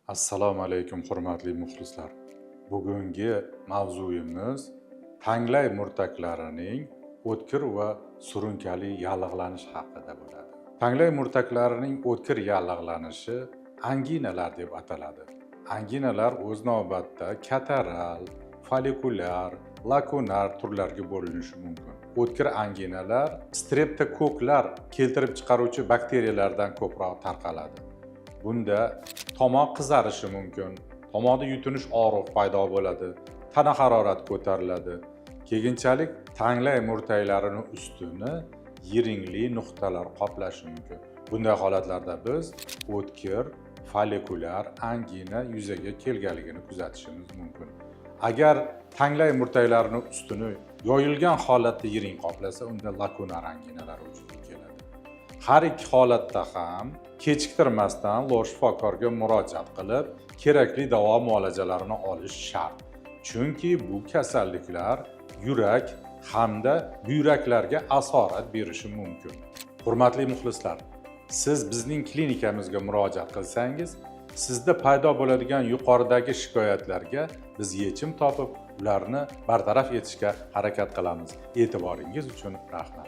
Assalomu alaykum hurmatli muxlislar. Bugungi mavzuyimiz tanglay murtaklarining o'tkir va surunkali yallig'lanishi haqida bo'ladi. Tanglay murtaklarining o'tkir yallig'lanishi anginalar deb ataladi. Anginalar o'z navbatida kataral, folikulyar, lakunar turlarga bo'linishi mumkin. O'tkir anginalar streptokoklar keltirib chiqaruvchi bakteriyalardan ko'proq tarqaladi. Bunda tomoq qizarishi mumkin, tomoqda yutinish og'riq paydo bo'ladi, tana harorati ko'tariladi. Keyinchalik tanglay murtaklarining ustini yiringli nuqtalar qoplashi mumkin. Bunday holatlarda biz o'tkir folikulyar angina yuzaga kelganligini kuzatishimiz mumkin. Agar tanglay murtaklarining ustini yoyilgan holatda yiring qoplasa, unda lakunar anginalar vujudga keladi. Har ikki holatda ham kechiktirmasdan lor shifokorga murojaat qilib, kerakli davo muolajalarini olish shart. Chunki bu kasalliklar yurak hamda buyraklarga asorat berishi mumkin. Hurmatli muxlislar, siz bizning klinikamizga murojaat qilsangiz, sizda paydo bo'ladigan yuqoridagi shikoyatlarga biz yechim topib, ularni bartaraf etishga harakat qilamiz. E'tiboringiz uchun rahmat.